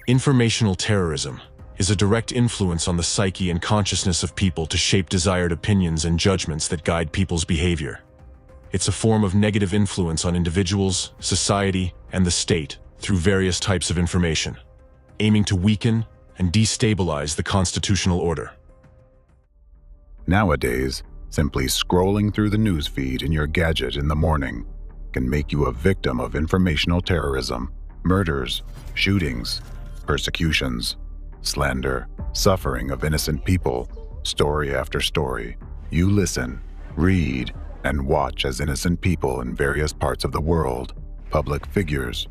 Informational terrorism is a direct influence on the psyche and consciousness of people to shape desired opinions and judgments that guide people's behavior. It's a form of negative influence on individuals, society, and the state through various types of information, aiming to weaken and destabilize the constitutional order. Nowadays, simply scrolling through the news feed in your gadget in the morning can make you a victim of informational terrorism, murders, shootings, persecutions, slander, suffering of innocent people, story after story. You listen, read, and watch as innocent people in various parts of the world, public figures,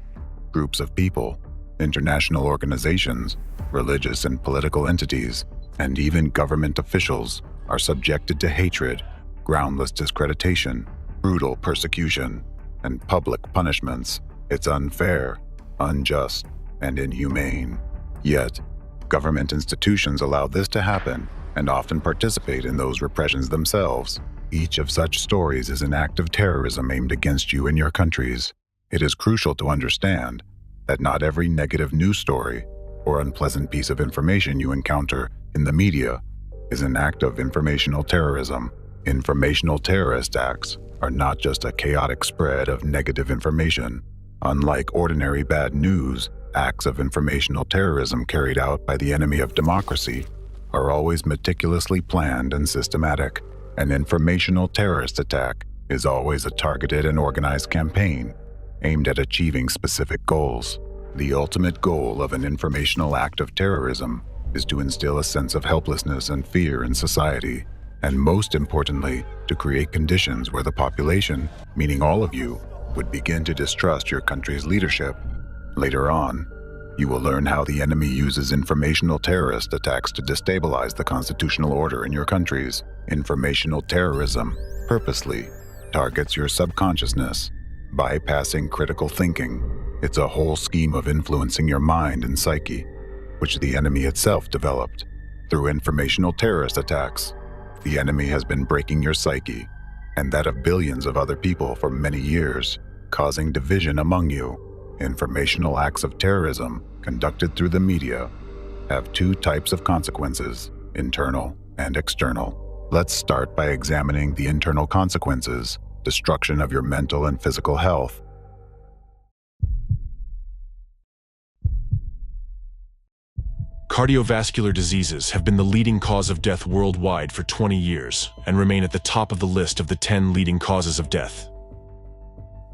groups of people, international organizations, religious and political entities, and even government officials are subjected to hatred, groundless discreditation, brutal persecution, and public punishments. It's unfair, unjust, and inhumane. Yet, government institutions allow this to happen and often participate in those repressions themselves. Each of such stories is an act of terrorism aimed against you and your countries. It is crucial to understand that not every negative news story or unpleasant piece of information you encounter in the media is an act of informational terrorism. Informational terrorist acts are not just a chaotic spread of negative information. Unlike ordinary bad news, acts of informational terrorism carried out by the enemy of democracy are always meticulously planned and systematic. An informational terrorist attack is always a targeted and organized campaign aimed at achieving specific goals. The ultimate goal of an informational act of terrorism is to instill a sense of helplessness and fear in society, and most importantly, to create conditions where the population, meaning all of you, would begin to distrust your country's leadership. Later on, you will learn how the enemy uses informational terrorist attacks to destabilize the constitutional order in your countries. Informational terrorism purposely targets your subconsciousness, bypassing critical thinking. It's a whole scheme of influencing your mind and psyche, which the enemy itself developed. Through informational terrorist attacks, the enemy has been breaking your psyche and that of billions of other people for many years, causing division among you. Informational acts of terrorism conducted through the media have two types of consequences, internal and external. Let's start by examining the internal consequences: destruction of your mental and physical health. Cardiovascular diseases have been the leading cause of death worldwide for 20 years and remain at the top of the list of the 10 leading causes of death.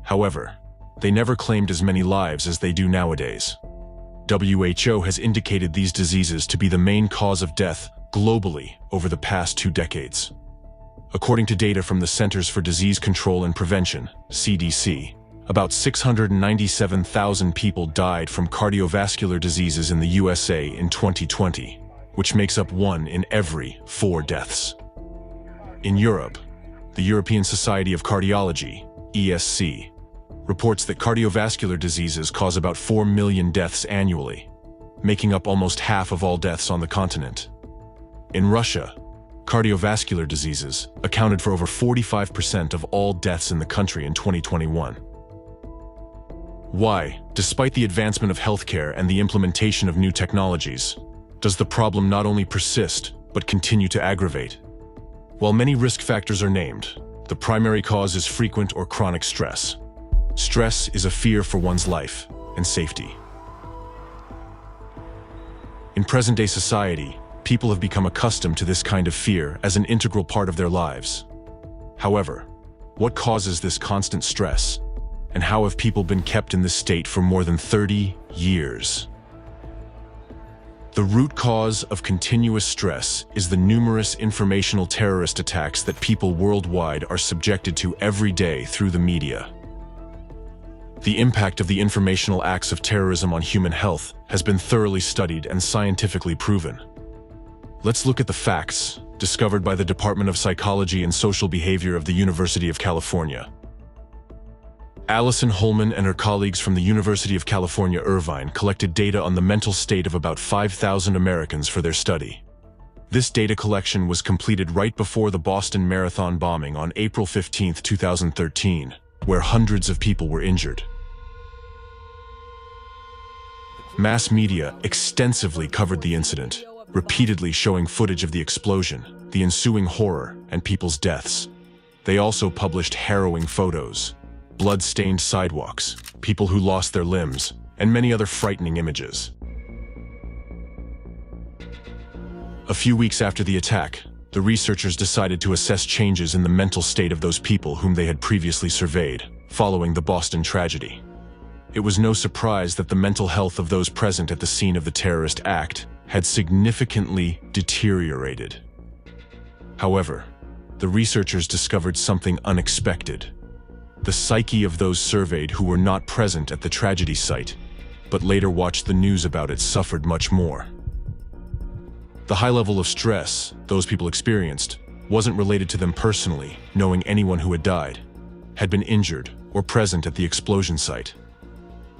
However, they never claimed as many lives as they do nowadays. WHO has indicated these diseases to be the main cause of death globally over the past 2 decades. According to data from the Centers for Disease Control and Prevention, CDC, about 697,000 people died from cardiovascular diseases in the USA in 2020, which makes up 1 in every 4 deaths. In Europe, the European Society of Cardiology, ESC, reports that cardiovascular diseases cause about 4 million deaths annually, making up almost half of all deaths on the continent. In Russia, cardiovascular diseases accounted for over 45% of all deaths in the country in 2021. Why, despite the advancement of healthcare and the implementation of new technologies, does the problem not only persist, but continue to aggravate? While many risk factors are named, the primary cause is frequent or chronic stress. Stress is a fear for one's life and safety. In present-day society, people have become accustomed to this kind of fear as an integral part of their lives. However, what causes this constant stress? And how have people been kept in this state for more than 30 years? The root cause of continuous stress is the numerous informational terrorist attacks that people worldwide are subjected to every day through the media. The impact of the informational acts of terrorism on human health has been thoroughly studied and scientifically proven. Let's look at the facts discovered by the Department of Psychology and Social Behavior of the University of California. Allison Holman and her colleagues from the University of California, Irvine collected data on the mental state of about 5,000 Americans for their study. This data collection was completed right before the Boston Marathon bombing on April 15, 2013, where hundreds of people were injured. Mass media extensively covered the incident, repeatedly showing footage of the explosion, the ensuing horror, and people's deaths. They also published harrowing photos, blood-stained sidewalks, people who lost their limbs, and many other frightening images. A few weeks after the attack, the researchers decided to assess changes in the mental state of those people whom they had previously surveyed, following the Boston tragedy. It was no surprise that the mental health of those present at the scene of the terrorist act had significantly deteriorated. However, the researchers discovered something unexpected. The psyche of those surveyed who were not present at the tragedy site, but later watched the news about it, suffered much more. The high level of stress those people experienced wasn't related to them personally, knowing anyone who had died, had been injured, or present at the explosion site.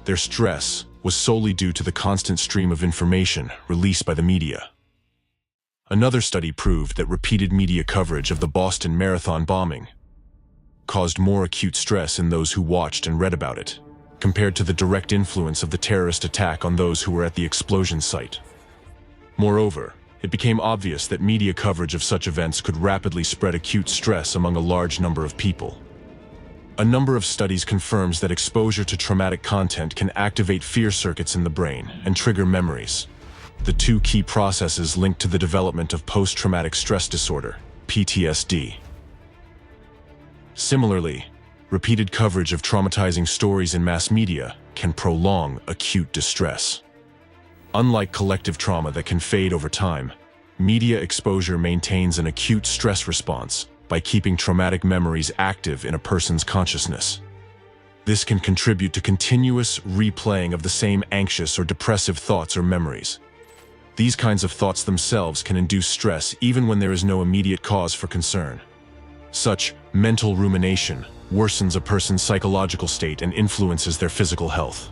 Their stress was solely due to the constant stream of information released by the media. Another study proved that repeated media coverage of the Boston Marathon bombing caused more acute stress in those who watched and read about it, compared to the direct influence of the terrorist attack on those who were at the explosion site. Moreover, it became obvious that media coverage of such events could rapidly spread acute stress among a large number of people. A number of studies confirms that exposure to traumatic content can activate fear circuits in the brain and trigger memories, the two key processes linked to the development of post-traumatic stress disorder, PTSD. Similarly, repeated coverage of traumatizing stories in mass media can prolong acute distress. Unlike collective trauma that can fade over time, media exposure maintains an acute stress response by keeping traumatic memories active in a person's consciousness. This can contribute to continuous replaying of the same anxious or depressive thoughts or memories. These kinds of thoughts themselves can induce stress even when there is no immediate cause for concern. Such mental rumination worsens a person's psychological state and influences their physical health.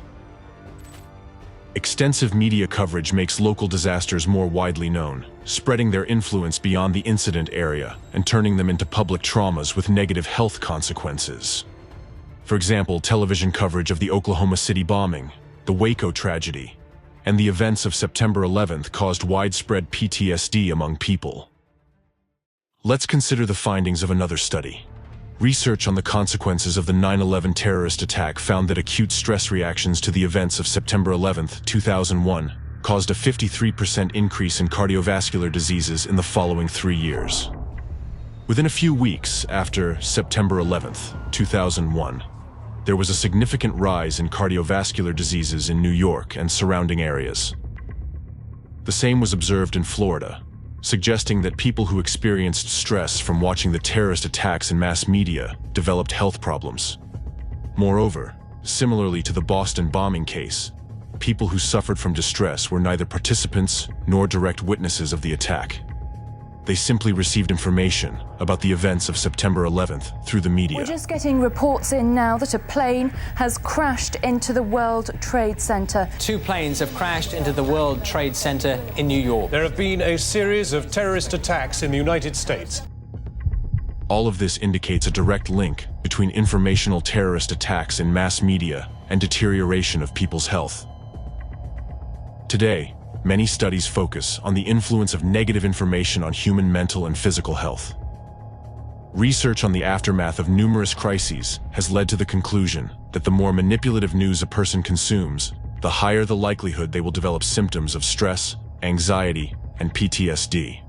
Extensive media coverage makes local disasters more widely known, spreading their influence beyond the incident area and turning them into public traumas with negative health consequences. For example, television coverage of the Oklahoma City bombing, the Waco tragedy, and the events of September 11th caused widespread PTSD among people. Let's consider the findings of another study. Research on the consequences of the 9/11 terrorist attack found that acute stress reactions to the events of September 11th, 2001, caused a 53% increase in cardiovascular diseases in the following 3 years. Within a few weeks after September 11th, 2001, there was a significant rise in cardiovascular diseases in New York and surrounding areas. The same was observed in Florida, suggesting that people who experienced stress from watching the terrorist attacks in mass media developed health problems. Moreover, similarly to the Boston bombing case, people who suffered from distress were neither participants nor direct witnesses of the attack. They simply received information about the events of September 11th through the media. We're just getting reports in now that a plane has crashed into the World Trade Center. 2 planes have crashed into the World Trade Center in New York. There have been a series of terrorist attacks in the United States. All of this indicates a direct link between informational terrorist attacks in mass media and deterioration of people's health. Today, many studies focus on the influence of negative information on human mental and physical health. Research on the aftermath of numerous crises has led to the conclusion that the more manipulative news a person consumes, the higher the likelihood they will develop symptoms of stress, anxiety, and PTSD.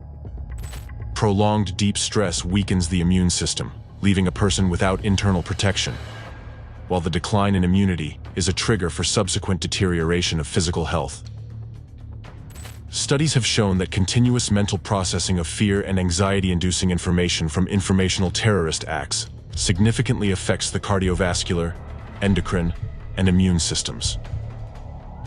Prolonged deep stress weakens the immune system, leaving a person without internal protection, while the decline in immunity is a trigger for subsequent deterioration of physical health. Studies have shown that continuous mental processing of fear and anxiety-inducing information from informational terrorist acts significantly affects the cardiovascular, endocrine, and immune systems.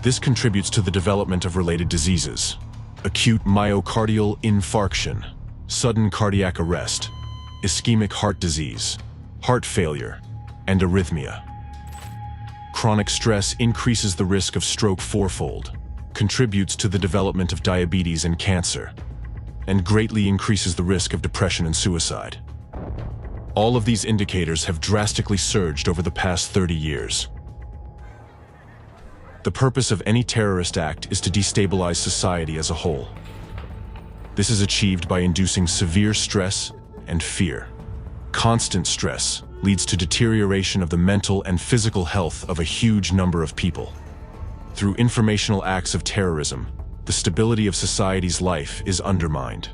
This contributes to the development of related diseases: acute myocardial infarction, sudden cardiac arrest, ischemic heart disease, heart failure, and arrhythmia. Chronic stress increases the risk of stroke fourfold, contributes to the development of diabetes and cancer, and greatly increases the risk of depression and suicide. All of these indicators have drastically surged over the past 30 years. The purpose of any terrorist act is to destabilize society as a whole. This is achieved by inducing severe stress and fear. Constant stress leads to deterioration of the mental and physical health of a huge number of people. Through informational acts of terrorism, the stability of society's life is undermined.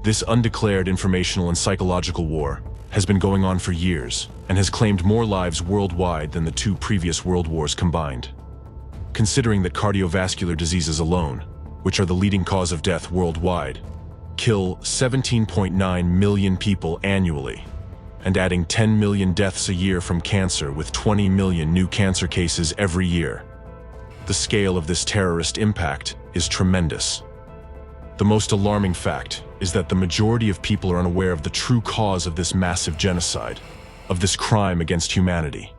This undeclared informational and psychological war has been going on for years and has claimed more lives worldwide than the two previous world wars combined. Considering that cardiovascular diseases alone, which are the leading cause of death worldwide, kill 17.9 million people annually, and adding 10 million deaths a year from cancer with 20 million new cancer cases every year. The scale of this terrorist impact is tremendous. The most alarming fact is that the majority of people are unaware of the true cause of this massive genocide, of this crime against humanity.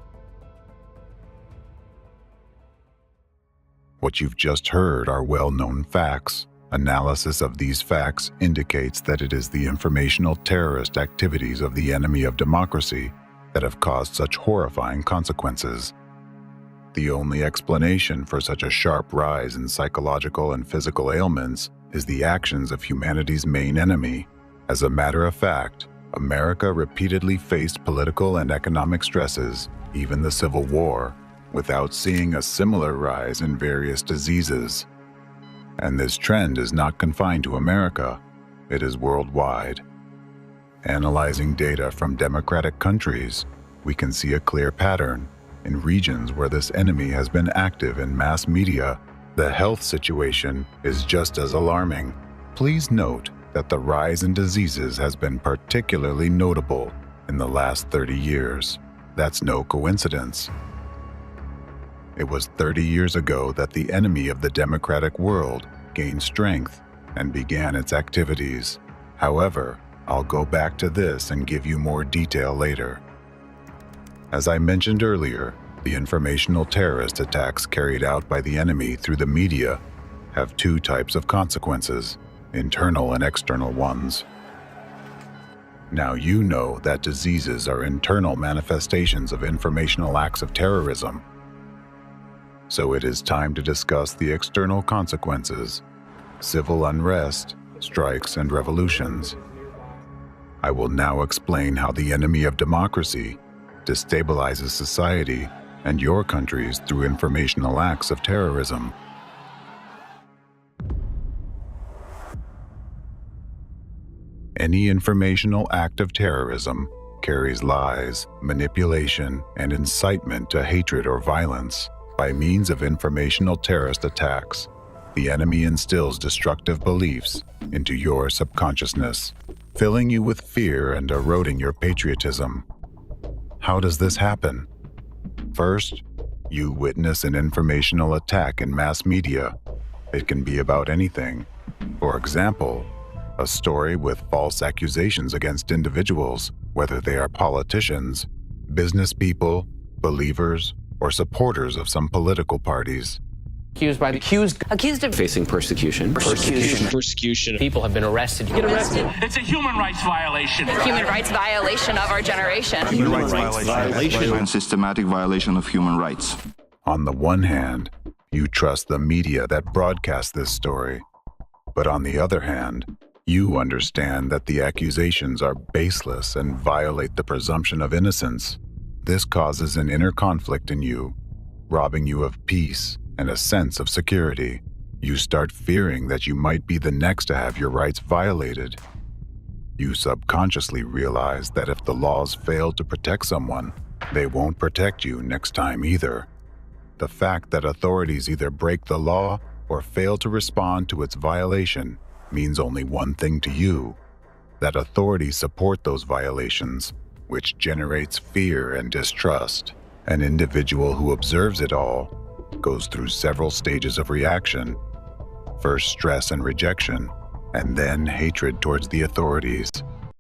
What you've just heard are well-known facts. Analysis of these facts indicates that it is the informational terrorist activities of the enemy of democracy that have caused such horrifying consequences. The only explanation for such a sharp rise in psychological and physical ailments is the actions of humanity's main enemy. As a matter of fact, America repeatedly faced political and economic stresses, even the Civil War, without seeing a similar rise in various diseases. And this trend is not confined to America, it is worldwide. Analyzing data from democratic countries, we can see a clear pattern. In regions where this enemy has been active in mass media, the health situation is just as alarming. Please note that the rise in diseases has been particularly notable in the last 30 years. That's no coincidence. It was 30 years ago that the enemy of the democratic world gained strength and began its activities. However, I'll go back to this and give you more detail later. As I mentioned earlier, the informational terrorist attacks carried out by the enemy through the media have two types of consequences, internal and external ones. Now you know that diseases are internal manifestations of informational acts of terrorism. So it is time to discuss the external consequences, civil unrest, strikes, and revolutions. I will now explain how the enemy of democracy destabilizes society and your countries through informational acts of terrorism. Any informational act of terrorism carries lies, manipulation, and incitement to hatred or violence. By means of informational terrorist attacks, the enemy instills destructive beliefs into your subconsciousness, filling you with fear and eroding your patriotism. How does this happen? First, you witness an informational attack in mass media. It can be about anything. For example, a story with false accusations against individuals, whether they are politicians, business people, believers, or supporters of some political parties. Accused of facing persecution. People have been arrested. Get arrested. It's a human rights violation. Human rights violation of our generation. Human rights violation. And systematic violation of human rights. On the one hand, you trust the media that broadcasts this story. But on the other hand, you understand that the accusations are baseless and violate the presumption of innocence. This causes an inner conflict in you, robbing you of peace and a sense of security. You start fearing that you might be the next to have your rights violated. You subconsciously realize that if the laws fail to protect someone, they won't protect you next time either. The fact that authorities either break the law or fail to respond to its violation means only one thing to you: that authorities support those violations, which generates fear and distrust. An individual who observes it all goes through several stages of reaction. First stress and rejection, and then hatred towards the authorities.